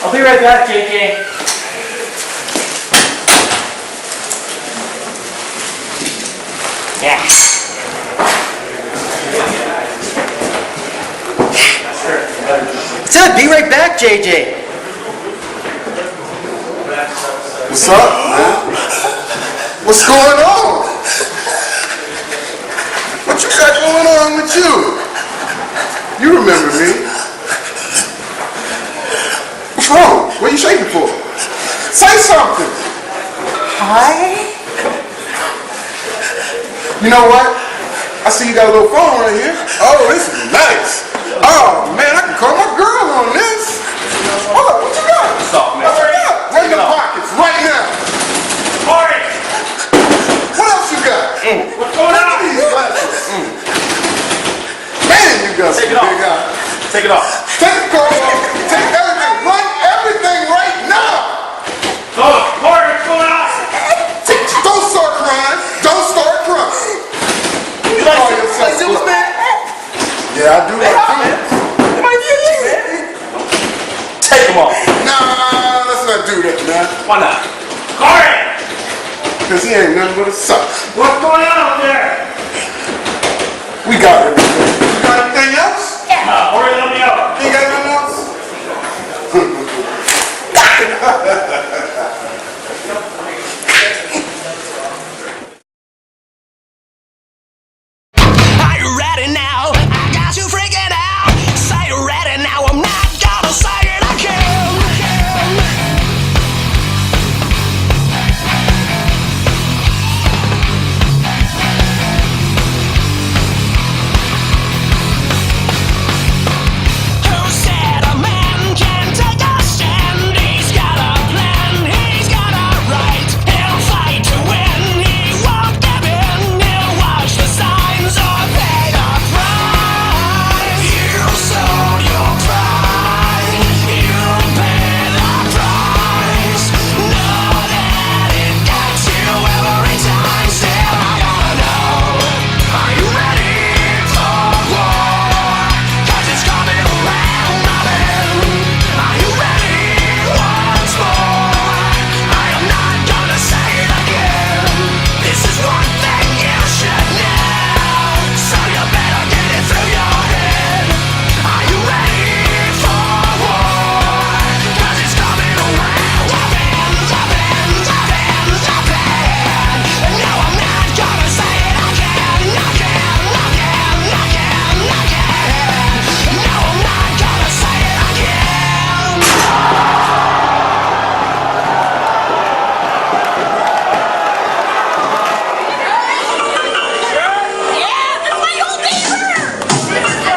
I'll be right back, JJ. Yeah. Said be right back, JJ. What's up, man? What's going on? What you got going on with you? You remember me? What's wrong? What are you shaking for? Say something. Hi. You know what? I see you got a little phone right here. Oh, this is nice. Oh man, I can call my girl on this. Hold up, what you got? What's up, man? What you got? Right in the pockets, right now. Alright. What else you got? What's going on? These glasses. Man, you got some Take it big off. eyes. Take it off. Take the coat off. Take everything. Run everything right now. Oh, Corey, what's going on? Don't start crying. Don't start crying. You like Zeus, man? Yeah, I do like Zeus. Take them off. Nah, let's not do that, man. Why not? Corey! Because he ain't nothing but a suck. What's going on out there? We got everything. You got anything else? Nah, Corey, let me out. You got anything else? Are you ready now? I got you freaking out. Say you're ready now. I'm not gonna say it again. Who said a man can take a stand? He's got a plan. He's got a right. He'll fight to win. He won't give in. He'll watch the signs or pay the price. You sold your pride. You pay the price. Know that it gets you every time. Still, I wanna know, are you ready for war? 'Cause it's coming around, nothing. Are you ready once more? I am not gonna say it again. This is one thing you should know, so you better get it through your head. Are you ready for war? 'Cause it's coming around, nothing, nothing, nothing, nothing. No, I'm not gonna say it again, again, again, again, again. No, I'm not gonna say it again. Yeah, that's my old neighbor!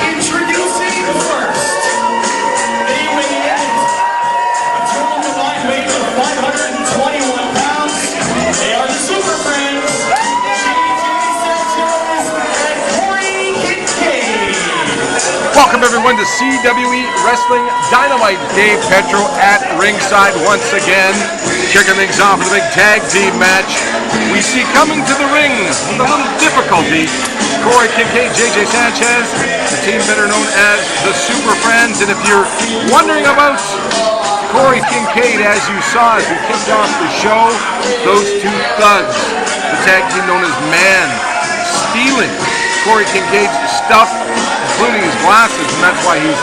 Introducing first, they weigh in a total combined weight of 521 pounds. They are the Super Friends, JJ Sanchez and Corey Kincaid. Welcome everyone to CWE Wrestling Dynamite. Dave Petro at ringside once again, kicking things off with a big tag team match. We see coming to the ring with a little difficulty Corey Kincaid, JJ Sanchez, the team better known as the Super Friends. And if you're wondering about Corey Kincaid, as you saw as we kicked off the show, those two thugs, the tag team known as M.A.N, stealing Corey Kincaid's stuff, including his glasses, and that's why he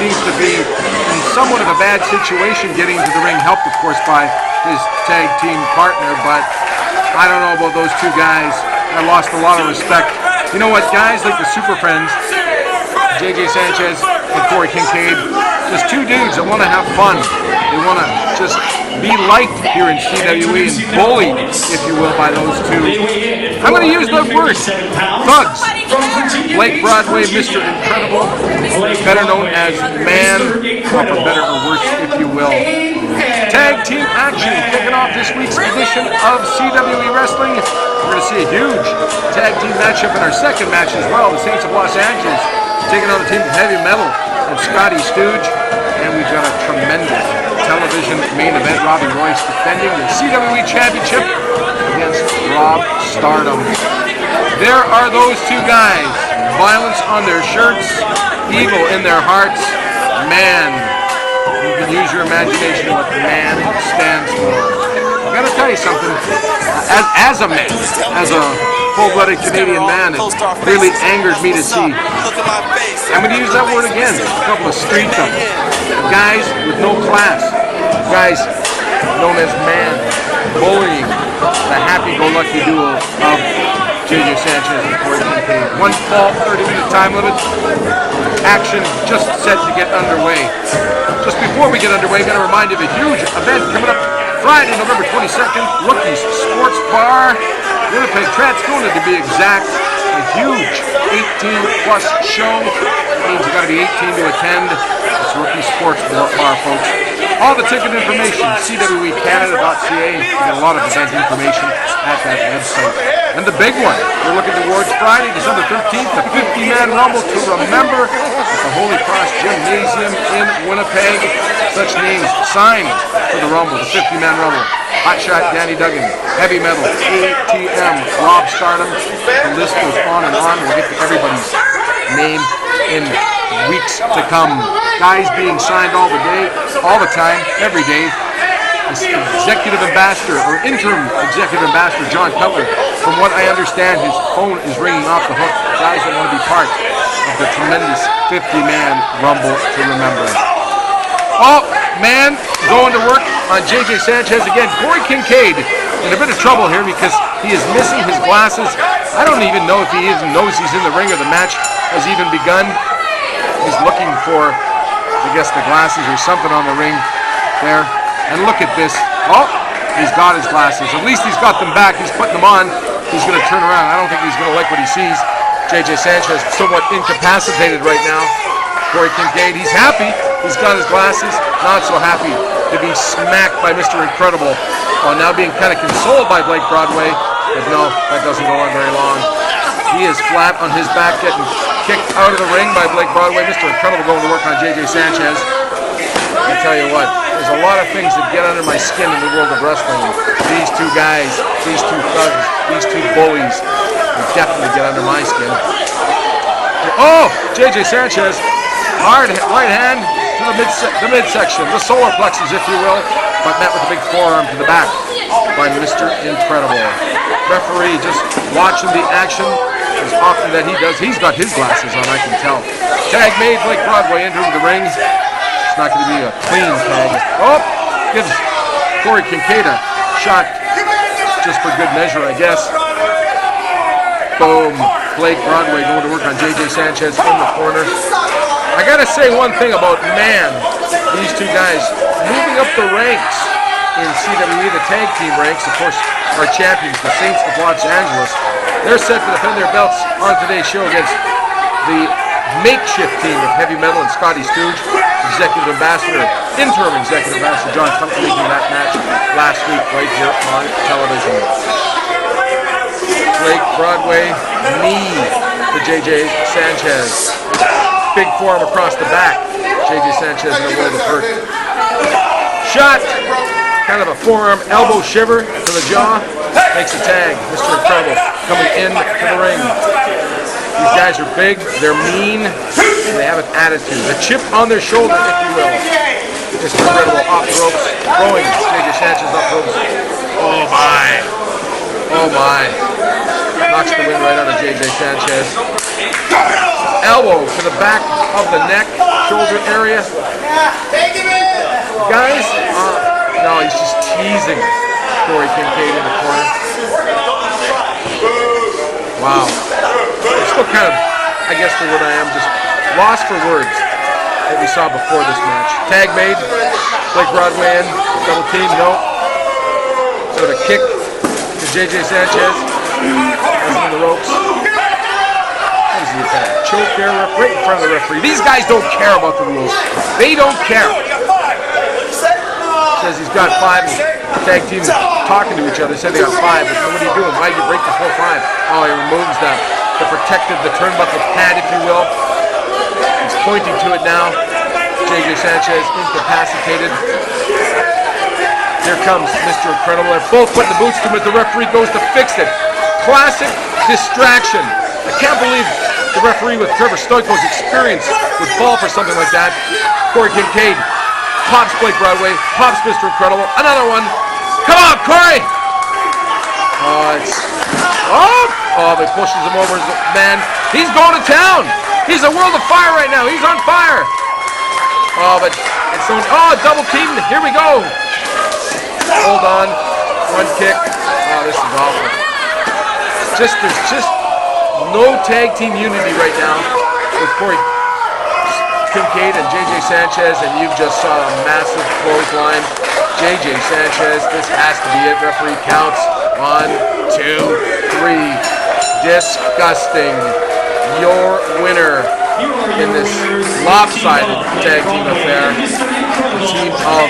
seems to be in somewhat of a bad situation getting to the ring, helped of course by his tag team partner. But I don't know about those two guys. I lost a lot of respect. You know what, guys like the Super Friends, JJ Sanchez and Corey Kincaid, just two dudes that want to have fun. They want to just be liked here in CWE and bullied, if you will, by those two. I'm going to use the word thugs. Blake Broadway, Mr. Incredible, better known as M.A.N, or for better or worse, if you will. Tag team action kicking off this week's edition of CWE Wrestling. We're going to see a huge tag team matchup in our second match as well. The Saints of Los Angeles taking on the team of Heavy Metal and Scotty Stooge. And we've got a tremendous television main event. Robbie Royce defending the CWE Championship against Rob Stardom. There are those two guys, violence on their shirts, evil in their hearts. Man, you can use your imagination what MAN stands for. I gotta tell you something, as a man, as a full-blooded Canadian man, it really angered me to see, I'm gonna use that word again, a couple of street thugs, guys with no class, guys known as MAN, bullying the happy-go-lucky duo of J.J. Sanchez and Corey Kincaid. One fall, 30-minute time limit. Action just set to get underway. Just before we get underway, I'm going to remind you of a huge event coming up Friday, November 22nd. Rookies Sports Bar, Winnipeg Transcona to be exact. A huge 18-plus show. That means you got to be 18 to attend. It's Rookie Sports Bar, folks. All the ticket information, CWEcanada.ca. You get a lot of event information at that website. And the big one, we're looking towards Friday, December 13th, the 50-man rumble to remember at the Holy Cross Gymnasium in Winnipeg. Such names signed for the rumble, the 50-man rumble. Hotshot Danny Duggan, Heavy Metal, ATM, Rob Stardom. The list goes on and on. We'll get to everybody's name in weeks to come. Guys being signed all the time, every day. Executive Ambassador, or Interim Executive Ambassador John Cutler, from what I understand, his phone is ringing off the hook. Guys that want to be part of the tremendous 50-man rumble to remember. Oh, man, going to work on J.J. Sanchez again. Corey Kincaid in a bit of trouble here because he is missing his glasses. I don't even know if he even knows he's in the ring or the match has even begun. He's looking for, I guess, the glasses or something on the ring there. And look at this. Oh, he's got his glasses. At least he's got them back. He's putting them on. He's going to turn around. I don't think he's going to like what he sees. J.J. Sanchez somewhat incapacitated right now. Corey Kincaid, he's happy. He's got his glasses. Not so happy to be smacked by Mr. Incredible. While now being kind of consoled by Blake Broadway. But no, that doesn't go on very long. He is flat on his back, getting kicked out of the ring by Blake Broadway. Mr. Incredible going to work on J.J. Sanchez. I tell you what, there's a lot of things that get under my skin in the world of wrestling. These two guys, these two thugs, these two bullies, they definitely get under my skin. Oh, J.J. Sanchez, hard right hand to the midsection, the solar plexus, if you will, but met with a big forearm to the back by Mr. Incredible. Referee just watching the action as often that he does. He's got his glasses on, I can tell. Tag made, Blake Broadway entering the ring. It's not going to be a clean tag. Oh, gives Corey Kincaid a shot just for good measure, I guess. Boom. Blake Broadway going to work on J.J. Sanchez in the corner. I got to say one thing about MAN. These two guys moving up the ranks in CWE, the tag team ranks, of course, our champions, the Saints of Los Angeles. They're set to defend their belts on today's show against the makeshift team of Heavy Metal and Scotty Stooge. Executive Ambassador, Interim Executive Ambassador John Cutler leading that match last week right here on television. Blake Broadway, knee to J.J. Sanchez. Big forearm across the back. J.J. Sanchez in a world of hurt. Shot, kind of a forearm elbow shiver to the jaw. Makes a tag. Mr. Incredible coming in to the ring. These guys are big, they're mean, and they have an attitude. A chip on their shoulder, if you will. Mr. Incredible off the ropes, throwing J.J. Sanchez off the ropes. Oh my. Oh my. Knocks the wind right out of J.J. Sanchez. Elbow to the back of the neck, shoulder area. Guys, no, he's just teasing Corey Kincaid in the corner. Wow. I'm still kind of, I guess for what I am, just lost for words that we saw before this match. Tag made, Blake Broadway in, double team, no. So the kick to J.J. Sanchez, has him in the ropes. What is he, kind of choke there, right in front of the referee. These guys don't care about the rules. They don't care. Says he's got 5, tag team talking to each other, said they got 5, but what are you doing? Why did you break the full 5? Oh, he removes the protective, the turnbuckle pad, if you will. He's pointing to it now. J.J. Sanchez incapacitated. Here comes Mr. Incredible. They're both putting the boots to him as the referee goes to fix it. Classic distraction. I can't believe The referee with Trevor Stoiko's experience would fall for something like that. Corey Kincaid pops Blake Broadway, pops Mr. Incredible. Another one. Come on, Corey! They pushes him over his man. He's going to town. He's a world of fire right now. He's on fire. But it's so... double team. Here we go. Hold on. One kick. This is awful. There's just no tag team unity right now with Corey Kincaid and JJ Sanchez, and you just saw a massive clothesline. JJ Sanchez, this has to be it. Referee counts. 1, 2, 3. Disgusting. Your winner in this lopsided tag team affair. The team of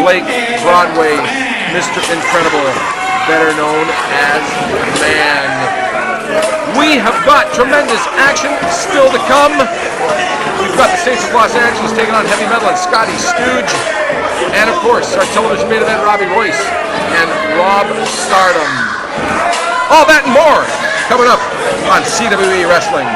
Blake Broadway, Mr. Incredible, better known as M.A.N. We have got tremendous action still to come. We've got the Saints of Los Angeles taking on Heavy Metal and Scotty Stooge. And of course, our television main event, Robbie Royce and Rob Stardom. All that and more coming up on CWE Wrestling.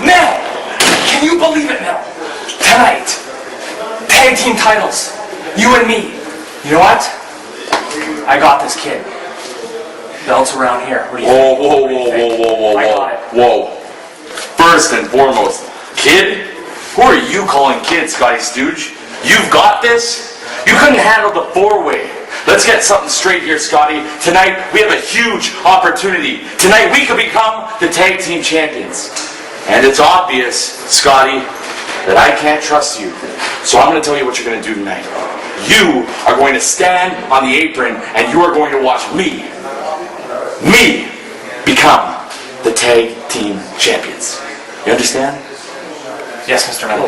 Mel! Can you believe it, Mel? Tonight, tag team titles, you and me. You know what? I got this kid. Belt's around here. What do you think? I got it. Whoa. First and foremost, kid? Who are you calling kid, Scotty Stooge? You've got this? You couldn't handle the four-way. Let's get something straight here, Scotty. Tonight, we have a huge opportunity. Tonight, we could become the tag team champions. And it's obvious, Scotty, that I can't trust you. So I'm going to tell you what you're going to do tonight. You are going to stand on the apron and you are going to watch me become the tag team champions. You understand? Yes, Mr. Metal.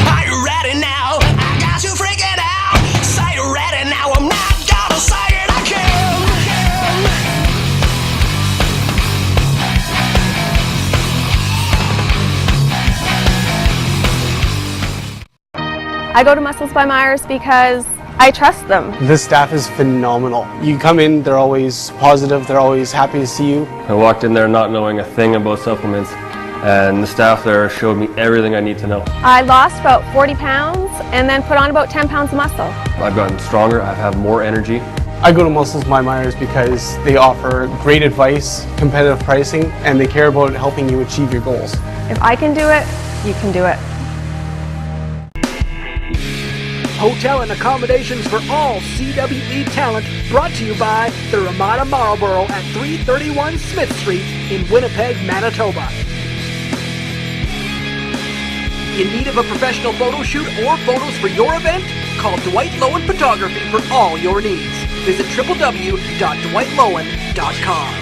Are you ready now? I got you freaking out. Say you're ready now. I'm not gonna say it again. I go to Muscles by Myers because I trust them. This staff is phenomenal. You come in, they're always positive, they're always happy to see you. I walked in there not knowing a thing about supplements, and the staff there showed me everything I need to know. I lost about 40 pounds and then put on about 10 pounds of muscle. I've gotten stronger, I have more energy. I go to Muscles by Myers because they offer great advice, competitive pricing, and they care about helping you achieve your goals. If I can do it, you can do it. Hotel and accommodations for all CWE talent brought to you by the Ramada Marlboro at 331 Smith Street in Winnipeg, Manitoba. In need of a professional photo shoot or photos for your event? Call Dwight Lowen Photography for all your needs. Visit www.dwightlowen.com.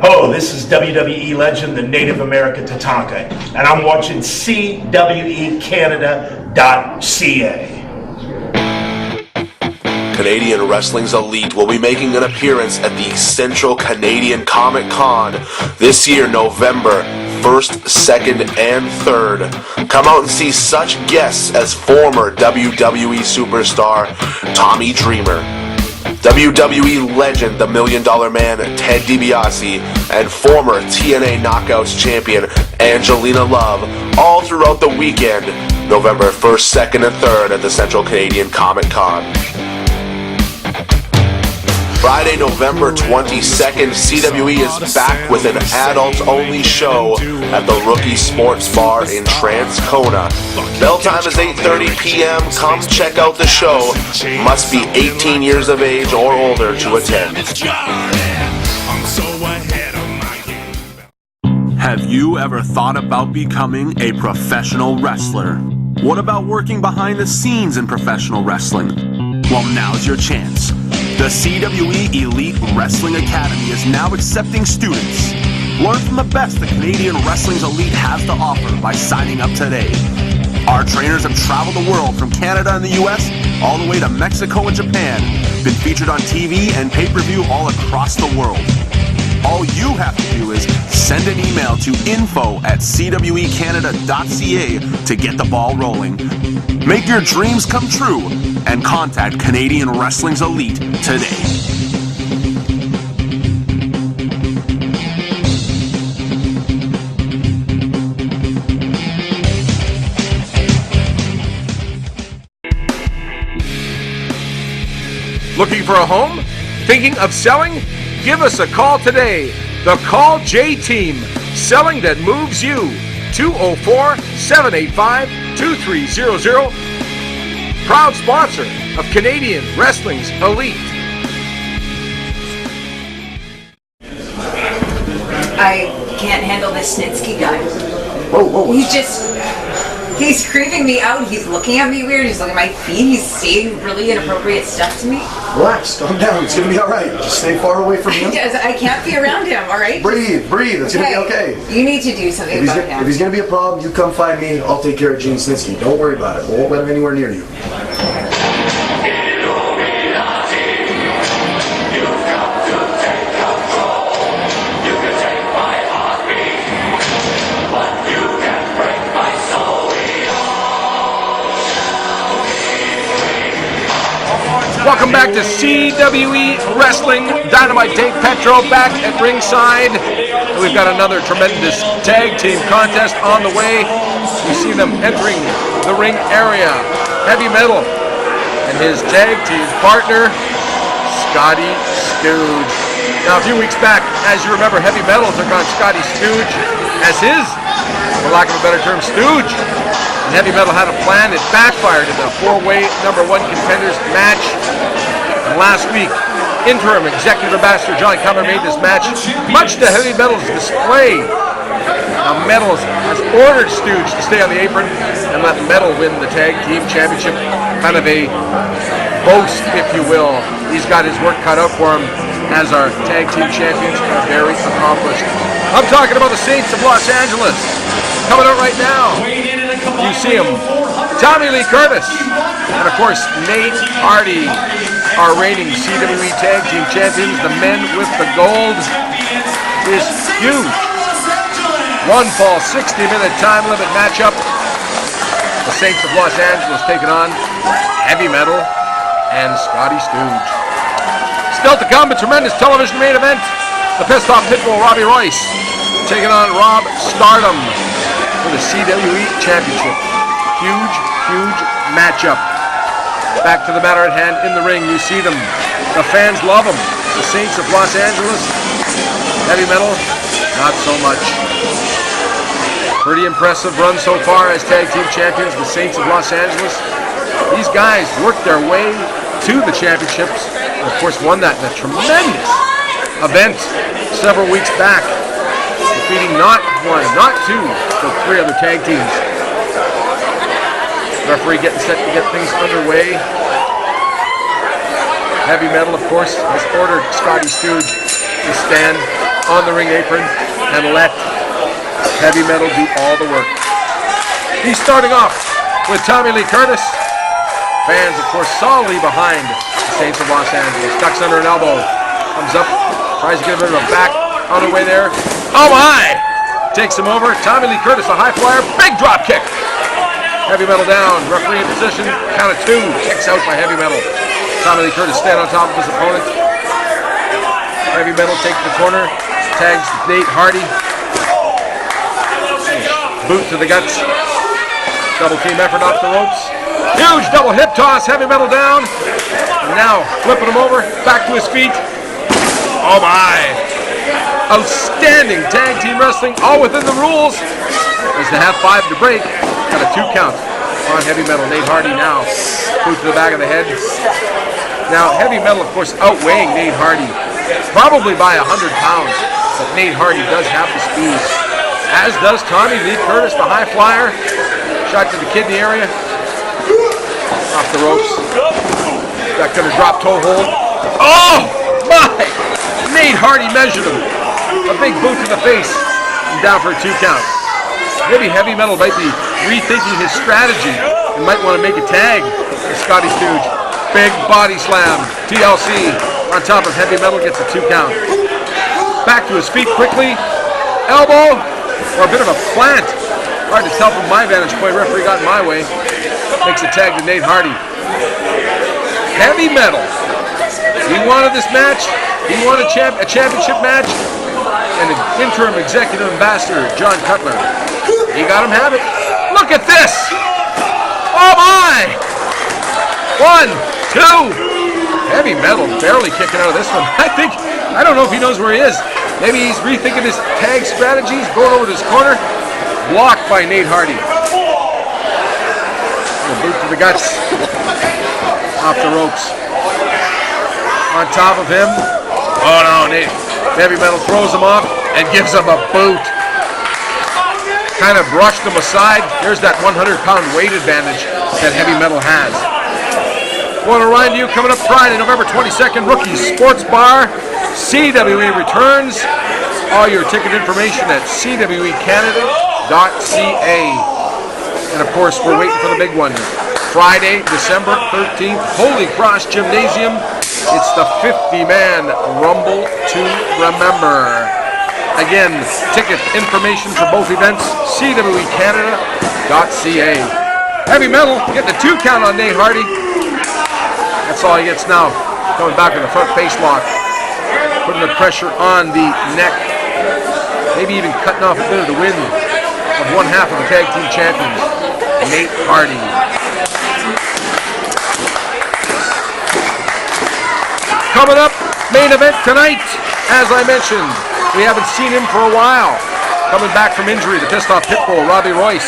Hello, this is WWE legend, the Native American Tatanka, and I'm watching CWECanada.ca. Canadian Wrestling's Elite will be making an appearance at the Central Canadian Comic Con this year, November 1st, 2nd, and 3rd. Come out and see such guests as former WWE superstar Tommy Dreamer, WWE legend, the $1 Million Man, Ted DiBiase, and former TNA Knockouts champion Angelina Love, all throughout the weekend, November 1st, 2nd, and 3rd at the Central Canadian Comic Con. Friday, November 22nd, CWE is back with an adults-only show at the Rookie Sports Bar in Transcona. Bell time is 8:30 p.m. Come check out the show. Must be 18 years of age or older to attend. Have you ever thought about becoming a professional wrestler? What about working behind the scenes in professional wrestling? Well, now's your chance. The CWE Elite Wrestling Academy is now accepting students. Learn from the best that Canadian Wrestling's Elite has to offer by signing up today. Our trainers have traveled the world from Canada and the US all the way to Mexico and Japan, been featured on TV and pay-per-view all across the world. All you have to do is send an email to info@cwecanada.ca to get the ball rolling. Make your dreams come true and contact Canadian Wrestling's Elite today. Looking for a home? Thinking of selling? Give us a call today. The Call J Team, selling that moves you. 204-785-2300. Proud sponsor of Canadian Wrestling's Elite. I can't handle this Snitsky guy. Whoa. He's creeping me out. He's looking at me weird. He's looking at my feet. He's saying really inappropriate stuff to me. Relax, calm down. It's gonna be all right. Just stay far away from him. I can't be around him, all right? Breathe. It's gonna be okay. You need to do something about him. If he's gonna be a problem, you come find me. I'll take care of Gene Snitsky. Don't worry about it. We won't let him anywhere near you. Welcome back to CWE Wrestling. Dynamite Dave Petro back at ringside. We've got another tremendous tag team contest on the way. You see them entering the ring area. Heavy Metal and his tag team partner, Scotty Stooge. Now, a few weeks back, as you remember, Heavy Metal took on Scotty Stooge as his, for lack of a better term, Stooge. And Heavy Metal had a plan. It backfired in the four-way #1 contenders match. And last week, interim executive ambassador John Cummer made this match much to Heavy Metal's display. Now, Metal has ordered Stooge to stay on the apron and let Metal win the tag team championship. Kind of a boast, if you will. He's got his work cut out for him as our tag team champions are very accomplished. I'm talking about the Saints of Los Angeles. Coming out right now. You see him, Tommy Lee Curtis, and of course Nate Hardy, our reigning CWE Tag Team Champions. The men with the gold is huge. One fall, 60-minute time limit matchup. The Saints of Los Angeles taking on Heavy Metal and Scotty Stooge. Still to come, a tremendous television main event. The pissed off Pitbull Robbie Royce taking on Rob Stardom for the CWE Championship. Huge matchup. Back to the matter at hand in the ring. You see them. The fans love them. The Saints of Los Angeles. Heavy Metal, not so much. Pretty impressive run so far as tag team champions, the Saints of Los Angeles. These guys worked their way to the championships. And of course, won that in a tremendous event several weeks back, defeating not one, not two, but three other tag teams. Referee getting set to get things underway. Heavy Metal, of course, has ordered Scotty Stooge to stand on the ring apron and let Heavy Metal do all the work. He's starting off with Tommy Lee Curtis. Fans, of course, solidly behind the Saints of Los Angeles. Ducks under an elbow. Comes up, tries to get a bit of a back on the way there. Oh my! Takes him over. Tommy Lee Curtis, a high flyer. Big drop kick. Heavy Metal down. Referee in position. Count of two. Kicks out by Heavy Metal. Tommy Lee Curtis stand on top of his opponent. Heavy Metal takes the corner. Tags Nate Hardy. Boot to the guts. Double team effort off the ropes. Huge double hip toss. Heavy Metal down. And now flipping him over. Back to his feet. Oh my. Outstanding tag team wrestling. All within the rules. As they have 5 to break. Got a 2 count on Heavy Metal. Nate Hardy now. Boot to the back of the head. Now, Heavy Metal, of course, outweighing Nate Hardy. Probably by 100 pounds. But Nate Hardy does have the speed. As does Tommy Lee Curtis, the high flyer. Shot to the kidney area. Off the ropes. Got gonna drop toe hold. Oh my! Nate Hardy measured him. A big boot to the face. And down for a 2 count. Maybe Heavy Metal might be rethinking his strategy and might want to make a tag with Scotty Stooge. Big body slam. TLC on top of Heavy Metal gets a 2 count. Back to his feet quickly. Elbow or a bit of a plant. Hard to tell from my vantage point. Referee got in my way. Makes a tag to Nate Hardy. Heavy Metal. He wanted this match. He wanted a championship match. And an interim executive ambassador, John Cutler. He got him have it. Look at this. Oh my. 1, 2. Heavy Metal barely kicking out of this one. I don't know if he knows where he is. Maybe he's rethinking his tag strategies, going over to his corner. Blocked by Nate Hardy. A boot to the guts. Off the ropes. On top of him. Oh no, Nate. Heavy Metal throws him off and gives him a boot. Kind of brushed him aside. There's that 100-pound weight advantage that Heavy Metal has. Want to remind you, coming up Friday, November 22nd, Rookies Sports Bar. CWE returns. All your ticket information at CWEcanada.ca. And of course, we're waiting for the big one. Friday, December 13th, Holy Cross Gymnasium. It's the 50-man Rumble to remember. Again, ticket information for both events, CWEcanada.ca. Heavy Metal getting a 2 count on Nate Hardy. That's all he gets now. Coming back with a front face lock. Putting the pressure on the neck. Maybe even cutting off a bit of the wind of one half of the tag team champions, Nate Hardy. Coming up, main event tonight, as I mentioned, we haven't seen him for a while. Coming back from injury, the pissed off Pitbull, Robbie Royce,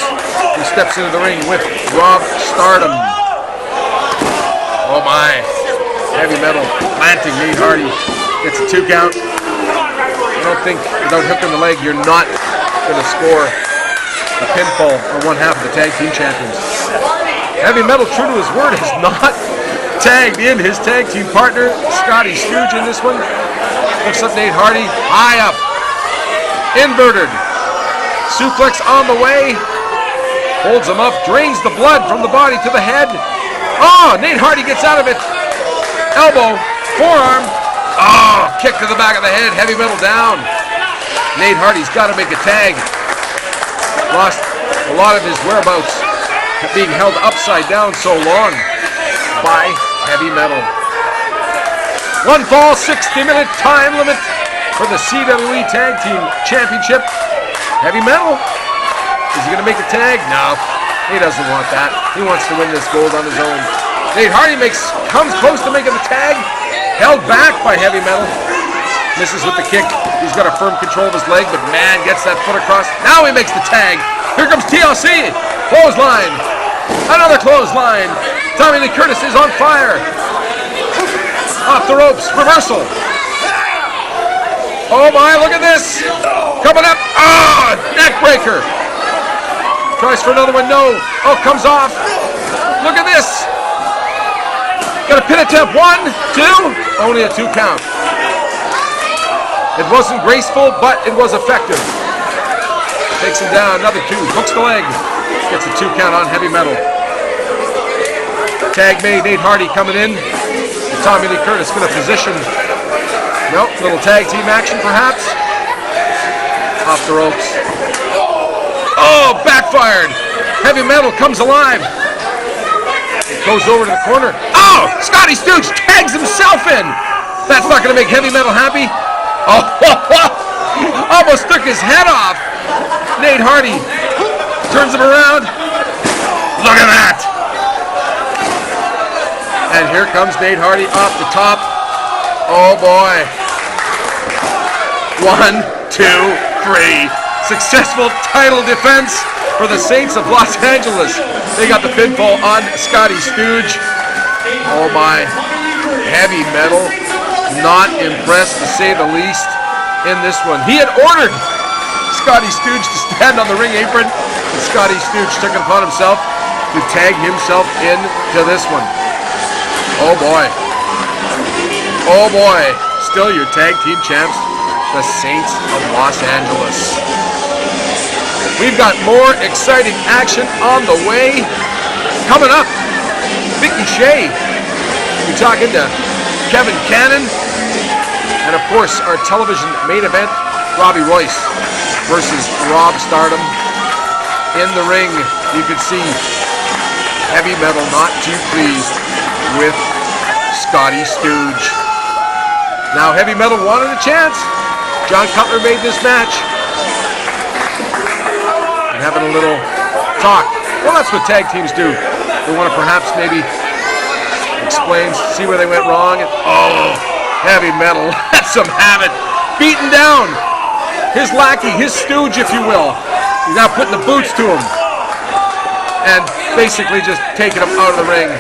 who steps into the ring with Rob Stardom. Oh my, Heavy Metal planting Nate Hardy. Gets a 2 count. I don't think without hooking the leg, you're not going to score a pinfall on one half of the tag team champions. Heavy Metal, true to his word, has not tagged in his tag team partner, Scotty Stooge, in this one. Lifts up Nate Hardy, high up. Inverted. Suplex on the way. Holds him up, drains the blood from the body to the head. Oh, Nate Hardy gets out of it. Elbow, forearm. Oh, kick to the back of the head. Heavy Metal down. Nate Hardy's got to make a tag. Lost a lot of his whereabouts being held upside down so long by Heavy Metal. One fall, 60-minute time limit for the CWE Tag Team Championship. Heavy Metal. Is he going to make a tag? No, he doesn't want that. He wants to win this gold on his own. Nate Hardy comes close to making the tag. Held back by Heavy Metal. Misses with the kick. He's got a firm control of his leg, but man gets that foot across. Now he makes the tag. Here comes TLC. Clothesline. Another clothesline. Tommy Lee Curtis is on fire. Off the ropes. Reversal. Oh my, look at this. Coming up. Ah, neck breaker. Tries for another one. No. Oh, comes off. Look at this. Got a pin attempt. 1, 2. Only a 2 count. It wasn't graceful, but it was effective. Takes him down. Another 2. Hooks the leg. Gets a 2 count on Heavy Metal. Tag made. Nate Hardy coming in. And Tommy Lee Curtis going to position. Nope. Little tag team action perhaps. Off the ropes. Oh, backfired. Heavy Metal comes alive. Goes over to the corner. Oh! Scotty Stooge tags himself in. That's not going to make Heavy Metal happy. Oh! Almost took his head off. Nate Hardy turns him around. Look at that. And here comes Nate Hardy off the top. Oh boy. 1, 2, 3. Successful title defense for the Saints of Los Angeles. They got the pinfall on Scotty Stooge. Oh my. Heavy Metal. Not impressed, to say the least, in this one. He had ordered Scotty Stooge to stand on the ring apron, and Scotty Stooge took it upon himself to tag himself into this one. Oh boy. Oh boy. Still your tag team champs. the Saints of Los Angeles. We've got more exciting action on the way. Coming up, Vicky Shea. We're talking to Kevin Cannon. And of course, our television main event, Robbie Royce versus Rob Stardom. In the ring, you can see Heavy Metal not too pleased with Scotty Stooge. Now Heavy Metal wanted a chance. John Cutler made this match. And having a little talk. Well, that's what tag teams do. They want to perhaps maybe explain, see where they went wrong. And, oh, Heavy Metal lets him have it. Beaten down. His lackey, his stooge, if you will. He's now putting the boots to him. And basically just taking him out of the ring.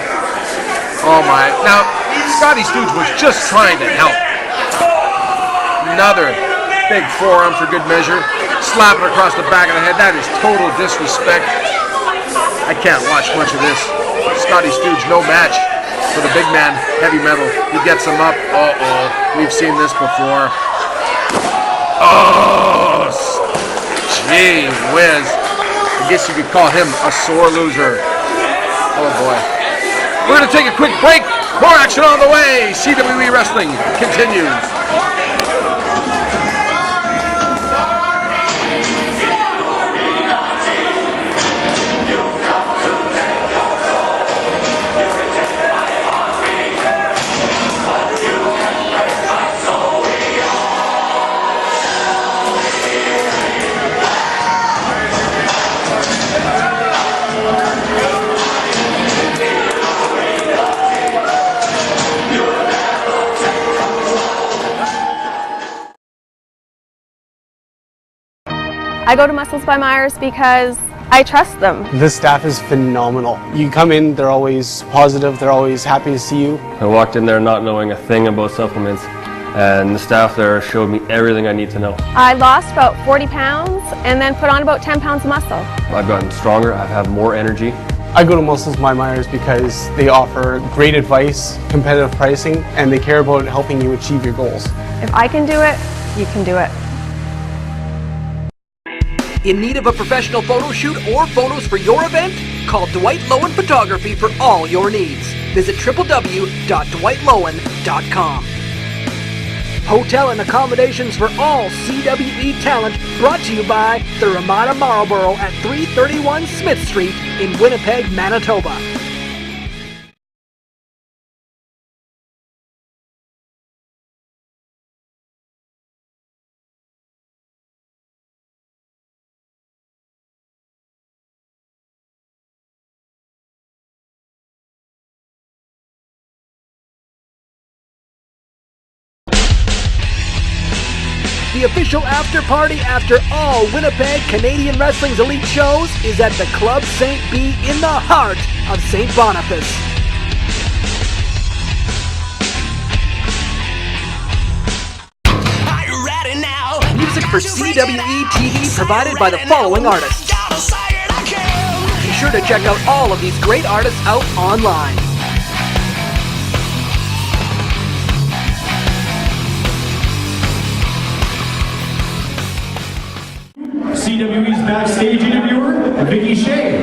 Oh my. Now, Scotty Stooge was just trying to help. Another big forearm for good measure. Slapping across the back of the head. That is total disrespect. I can't watch much of this. Scotty Stooge, no match for the big man, Heavy Metal. He gets him up. Uh-oh. We've seen this before. Oh, gee whiz. I guess you could call him a sore loser. Oh boy. We're going to take a quick break. More action on the way. CWE Wrestling continues. I go to Muscles by Myers because I trust them. This staff is phenomenal. You come in, they're always positive, they're always happy to see you. I walked in there not knowing a thing about supplements, and the staff there showed me everything I need to know. I lost about 40 pounds and then put on about 10 pounds of muscle. I've gotten stronger, I've had more energy. I go to Muscles by Myers because they offer great advice, competitive pricing, and they care about helping you achieve your goals. If I can do it, you can do it. In need of a professional photo shoot or photos for your event? Call Dwight Lowen Photography for all your needs. Visit www.dwightlowen.com. Hotel and accommodations for all CWE talent brought to you by the Ramada Marlboro at 331 Smith Street in Winnipeg, Manitoba. The official after party after all Winnipeg Canadian Wrestling's elite shows is at the Club St. B in the heart of St. Boniface. Music for CWE TV provided by the following artists. Be sure to check out all of these great artists out online. CWE's backstage interviewer, Vicky Shea.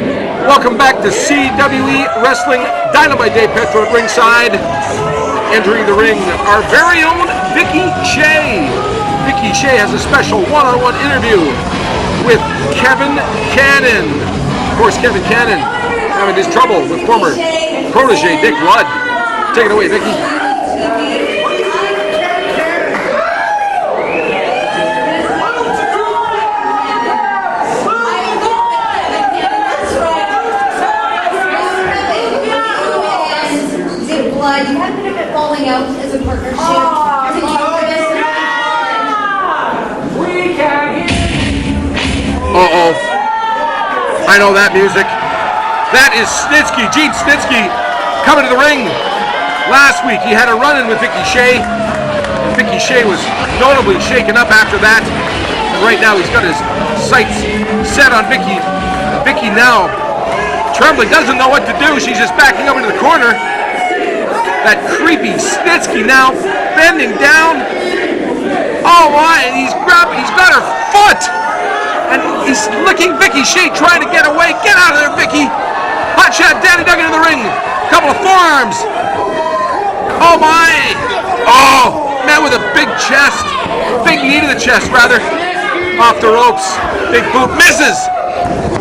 Welcome back to CWE Wrestling Dynamite Dave Petro at ringside. Entering the ring, our very own Vicky Shea. Vicky Shea has a special one-on-one interview with Kevin Cannon. Of course, Kevin Cannon having his trouble with former protege Dick Blood. Take it away, Vicky. You have been a bit falling out as a partnership. Uh-oh. I know that music. That is Snitsky, Gene Snitsky, coming to the ring. Last week he had a run-in with Vicky Shea. And Vicky Shea was notably shaken up after that. And right now he's got his sights set on Vicky. Vicky now trembling, doesn't know what to do. She's just backing up into the corner. That creepy Snitsky now bending down. Oh, my, he's got her foot! And he's licking Vicky Shea, trying to get away. Get out of there, Vicky! Hot shot, Danny Duggan in the ring. Couple of forearms. Oh my! Oh, man with a big chest. Big knee to the chest, rather. Off the ropes. Big boot, misses.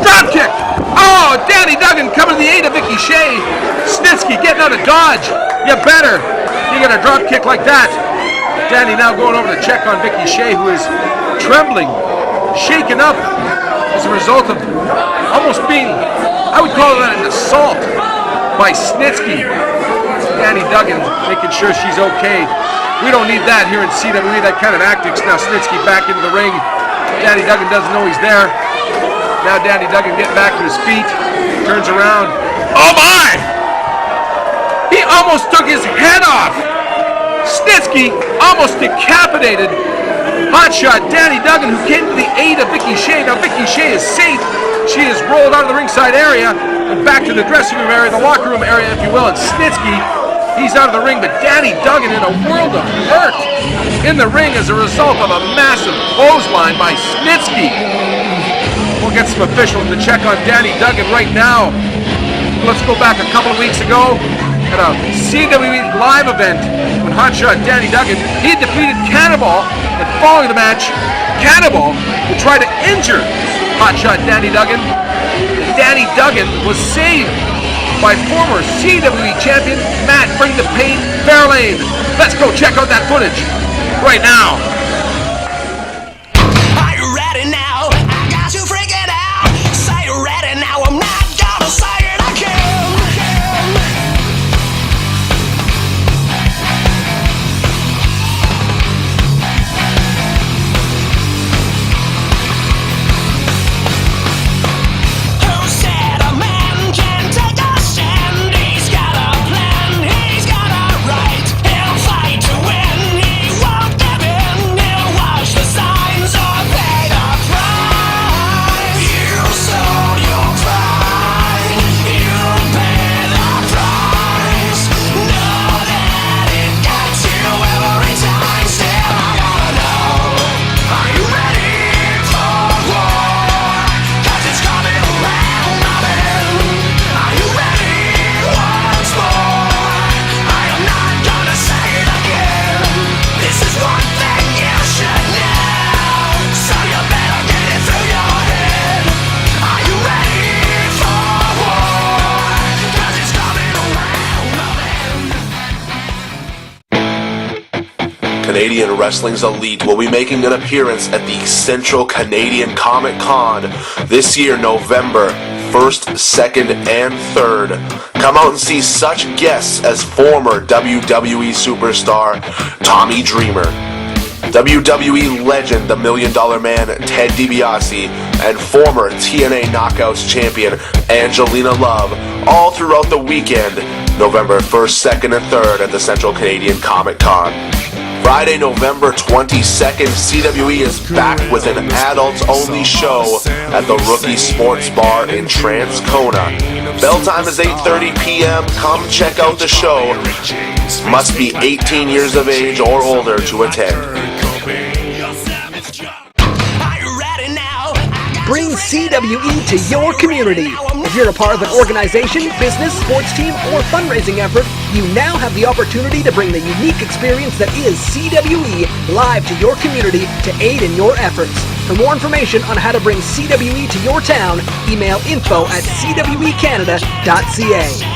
Drop kick. Oh, Danny Duggan coming to the aid of Vicky Shea. Snitsky getting out of dodge. You better. You get a drop kick like that. Danny now going over to check on Vicky Shea, who is trembling, shaken up as a result of almost being, I would call that an assault by Snitsky. Danny Duggan making sure she's okay. We don't need that here in CWE, that kind of tactics. Now Snitsky back into the ring. Danny Duggan doesn't know he's there. Now Danny Duggan getting back to his feet. Turns around. Oh my! He almost took his head off. Snitsky almost decapitated hotshot Danny Duggan, who came to the aid of Vicky Shea. Now Vicky Shea is safe. She is rolled out of the ringside area and back to the dressing room area, the locker room area, if you will. And Snitsky, he's out of the ring, but Danny Duggan in a world of hurt in the ring as a result of a massive clothesline by Snitsky. We'll get some officials to check on Danny Duggan right now. Let's go back a couple of weeks ago at a CWE live event when hotshot Danny Duggan, he had defeated Cannibal, and following the match, Cannibal would try to injure hotshot Danny Duggan. And Danny Duggan was saved by former CWE champion Matt Bring the Pain Fairlane. Let's go check out that footage right now. Are you ready now? I got you freaking out. Say you're ready now. I'm not gonna say it again. Who said a man can take a stand? He's got a plan. He's got a right. He'll fight to win. He won't give in. He'll watch the signs or pay the price. You sold your pride. You pay the price. Know that it got you every time. Still, I gotta know. Are you ready for war? 'Cause it's coming around, my man. Are you ready once more? I am not gonna say it again. This is one thing you should know, so you better get it through your head. Are you ready for war? 'Cause it's coming around, my man. Canadian Wrestling's Elite will be making an appearance at the Central Canadian Comic Con this year, November 1st, 2nd, and 3rd. Come out and see such guests as former WWE superstar Tommy Dreamer, WWE legend The $1 Million Man Ted DiBiase, and former TNA Knockouts champion Angelina Love, all throughout the weekend, November 1st, 2nd, and 3rd at the Central Canadian Comic Con. Friday, November 22nd, CWE is back with an adults-only show at the Rookie Sports Bar in Transcona. Bell time is 8:30 p.m. Come check out the show. Must be 18 years of age or older to attend. Bring CWE to your community. If you're a part of an organization, business, sports team, or fundraising effort, you now have the opportunity to bring the unique experience that is CWE live to your community to aid in your efforts. For more information on how to bring CWE to your town, email info@cwecanada.ca.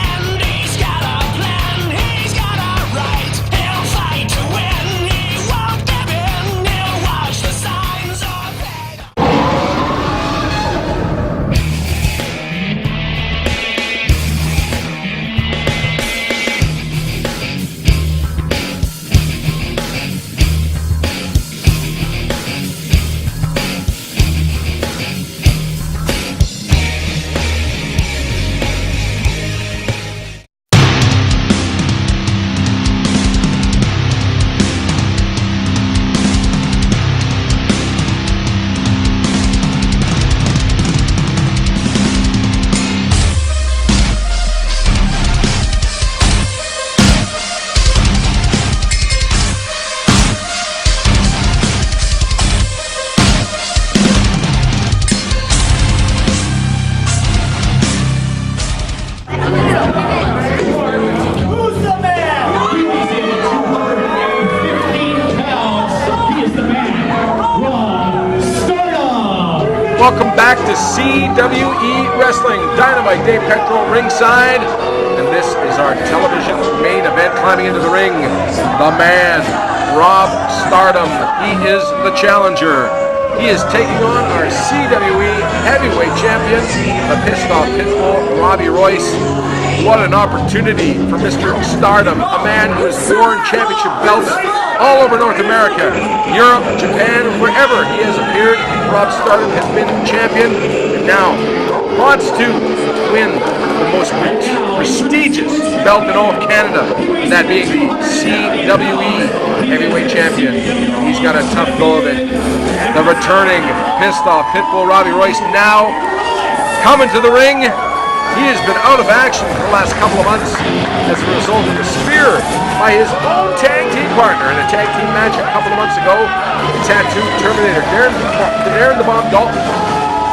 Welcome back to CWE Wrestling. Dynamite Dave Petrol ringside. And this is our television main event. Climbing into the ring, the man, Rob Stardom. He is the challenger. He is taking on our CWE heavyweight champion, the pissed off pitbull, Robbie Royce. What an opportunity for Mr. Stardom, a man who has worn championship belts all over North America, Europe, Japan, wherever he has appeared. Rob Stardom has been champion and now wants to win the most prestigious belt in all of Canada, and that being the CWE heavyweight champion. He's got a tough go of it. The returning pissed off pitbull Robbie Royce now coming to the ring. He has been out of action for the last couple of months as a result of a spear by his own tag team partner in a tag team match a couple of months ago. The Tattoo Terminator, Darren the Bomb Dalton,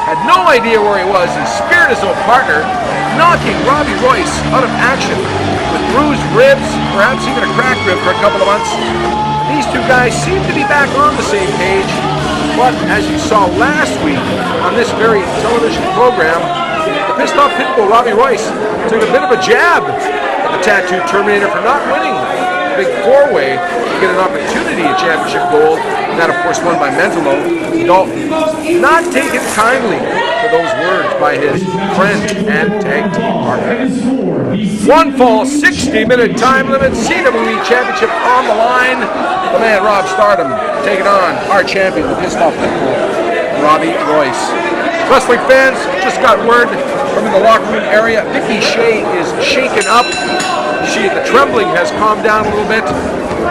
had no idea where he was. He speared his own partner, knocking Robbie Royce out of action with bruised ribs, perhaps even a cracked rib for a couple of months. These two guys seem to be back on the same page, but as you saw last week on this very television program, the pissed off pitbull Robbie Royce took a bit of a jab at the Tattoo Terminator for not winning the big four-way to get an opportunity at championship gold, and that of course won by Mentalo. Dalton not taken kindly to those words by his friend and tag team partner. One fall, 60-minute time limit, CWE championship on the line. The man Rob Stardom taking on our champion, the pissed off pitbull Robbie Royce. Wrestling fans, just got word from the locker room area. Vicky Shea is shaken up. The trembling has calmed down a little bit.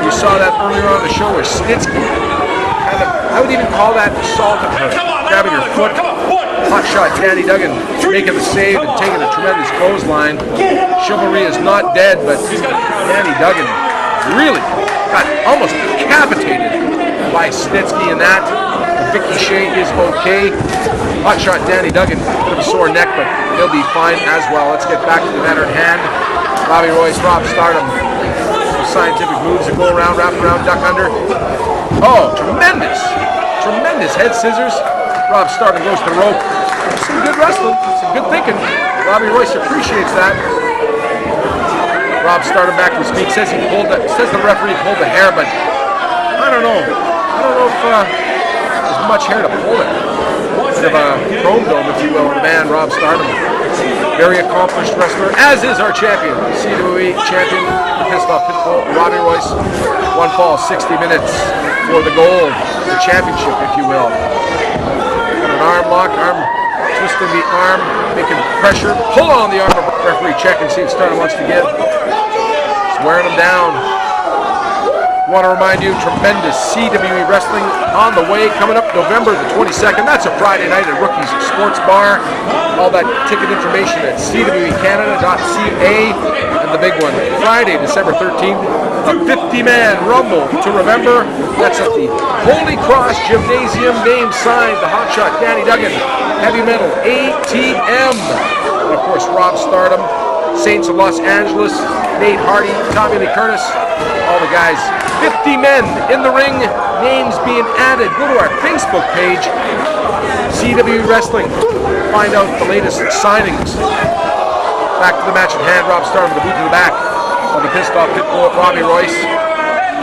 You saw that earlier on the show where Snitsky I would even call that assaulting her, grabbing her foot. Hot shot Danny Duggan making the save and taking a tremendous clothesline. Chivalry is not dead, but Danny Duggan really got almost decapitated by Snitsky in that. Vicky Shea is okay. Hot shot Danny Duggan, bit of a sore neck, but he'll be fine as well. Let's get back to the matter at hand. Robbie Royce, Rob Stardom. Some scientific moves that go around, wrap around, duck under. Oh, tremendous head scissors. Rob Stardom goes to the rope. Some good wrestling, some good thinking. Robbie Royce appreciates that. Rob Stardom back to his feet. Says the referee pulled the hair, but I don't know. If there's much hair to pull it. Bit of a chrome dome, if you will, on the man Rob Stardom. Very accomplished wrestler, as is our champion, CWE champion, pissed off pitbull Robbie Royce. One fall, 60 minutes for the gold, the championship, if you will. Got an arm lock, arm twisting the arm, making pressure, pull on the arm of referee, check and see if Stardom wants to give. Just wearing him down. Want to remind you, tremendous CWE wrestling on the way, coming up November the 22nd. That's a Friday night at Rookies Sports Bar. All that ticket information at CWEcanada.ca. And the big one, Friday, December 13th, a 50-man Rumble to remember. That's at the Holy Cross Gymnasium, name signed the hotshot Danny Duggan, heavy metal ATM. And of course, Rob Stardom, Saints of Los Angeles, Nate Hardy, Tommy Lee Curtis, all the guys. 50 men in the ring, names being added. Go to our Facebook page, CWE Wrestling. Find out the latest signings. Back to the match at hand. Rob Stardom with the boot to the back of the pissed off pitbull Robbie Royce.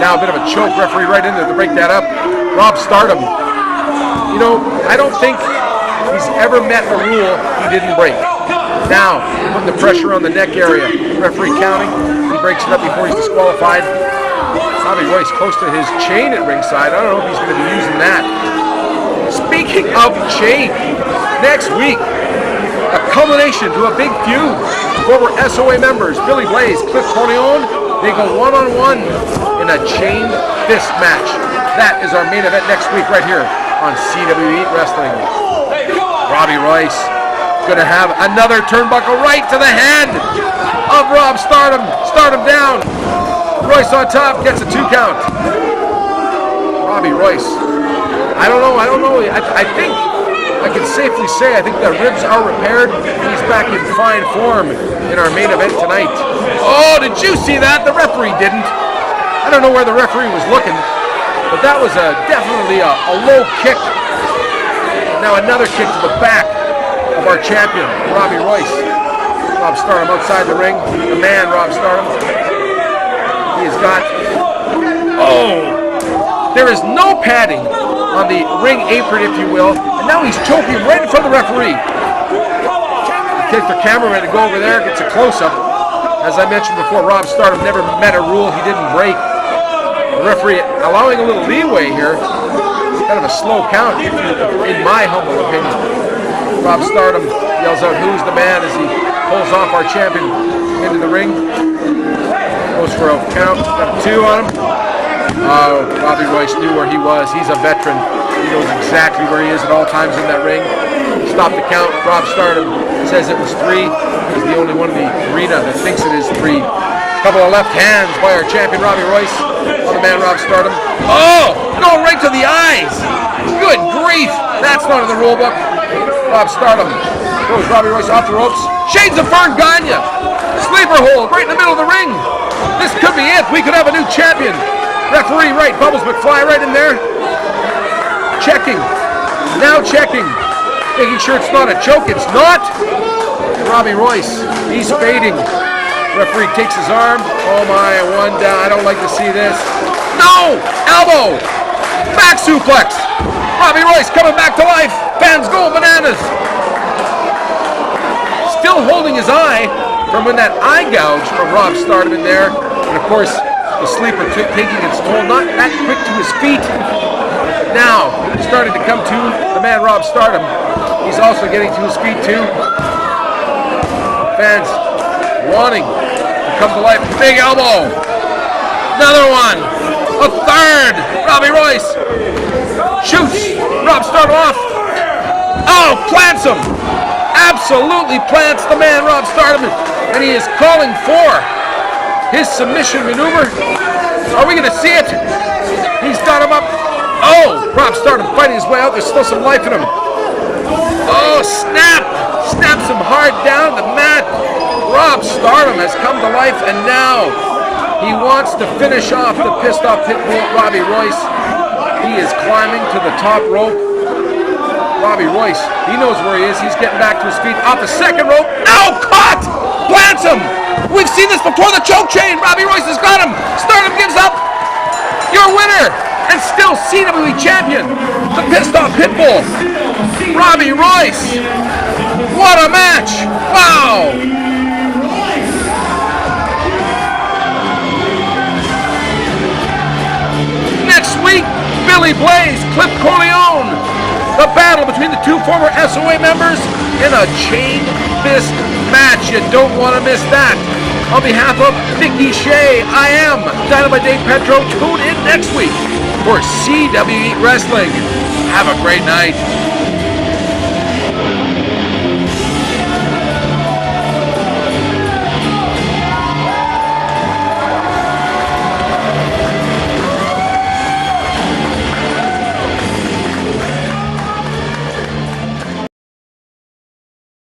Now a bit of a choke, referee right in there to break that up. Rob Stardom, you know, I don't think he's ever met a rule he didn't break. Now, putting the pressure on the neck area. Referee counting. He breaks it up before he's disqualified. Robbie Royce close to his chain at ringside. I don't know if he's going to be using that. Speaking of chain, next week, a culmination to a big feud. Former SOA members, Billy Blaze, Cliff Corleone, they go one-on-one in a chain fist match. That is our main event next week right here on CWE Wrestling. Robbie Royce going to have another turnbuckle right to the head of Rob Stardom. Stardom down. Royce on top, gets a 2 count. Robbie Royce. I don't know. I think I can safely say I think the ribs are repaired. He's back in fine form in our main event tonight. Oh, did you see that? The referee didn't. I don't know where the referee was looking, but that was definitely a low kick. Now another kick to the back of our champion, Robbie Royce. Rob Stardom outside the ring. The man, Rob Stardom. He has got... Oh! There is no padding on the ring apron, if you will. And now he's choking him right in front of the referee. Takes the cameraman to go over there, gets a close-up. As I mentioned before, Rob Stardom never met a rule he didn't break. The referee allowing a little leeway here. Kind of a slow count, in my humble opinion. Rob Stardom yells out, "Who's the man?" as he pulls off our champion into the ring. Goes for a count, got a 2 on him. Robbie Royce knew where he was. He's a veteran. He knows exactly where he is at all times in that ring. Stop the count. Rob Stardom says it was 3. He's the only one in the arena that thinks it is 3. Couple of left hands by our champion Robbie Royce on the man Rob Stardom. Oh, going right to the eyes. Good grief. That's not in the rule book. Rob Stardom throws Robbie Royce off the ropes. Shades of Fern Gagne. Sleeper hold right in the middle of the ring. This could be it. We could have a new champion. Referee right. Bubbles McFly right in there. Checking. Now checking. Making sure it's not a choke. It's not. Robbie Royce. He's fading. Referee takes his arm. Oh my, 1 down. I don't like to see this. No! Elbow! Back suplex! Robbie Royce coming back to life. Fans go bananas. Still holding his eye from when that eye gouge from Rob Stardom in there. And of course, the sleeper taking its toll. Not that quick to his feet. Now, starting to come to the man Rob Stardom. He's also getting to his feet too. Fans wanting to come to life. Big elbow. Another one. A third. Robbie Royce shoots Rob Stardom off. Oh, plants him. Absolutely plants the man Rob Stardom. And he is calling for his submission maneuver. Are we going to see it? He's got him up. Oh, Rob Stardom fighting his way out. There's still some life in him. Oh, snap. Snaps him hard down the mat. Rob Stardom has come to life, and now he wants to finish off the pissed off pitbull Robbie Royce. He is climbing to the top rope. Robbie Royce, he knows where he is. He's getting back to his feet off the second rope. No, caught! Plants him! We've seen this before, the choke chain. Robbie Royce has got him. Stardom gives up. Your winner, and still CWE champion, the pissed off pitbull, Robbie Royce. What a match! Wow! Next week, Billy Blaze, Cliff Corleone. The battle between the 2 former SOA members in a chain fist match. You don't want to miss that. On behalf of Nikki Shea, I am Dynamite Dave Petro. Tune in next week for CWE Wrestling. Have a great night.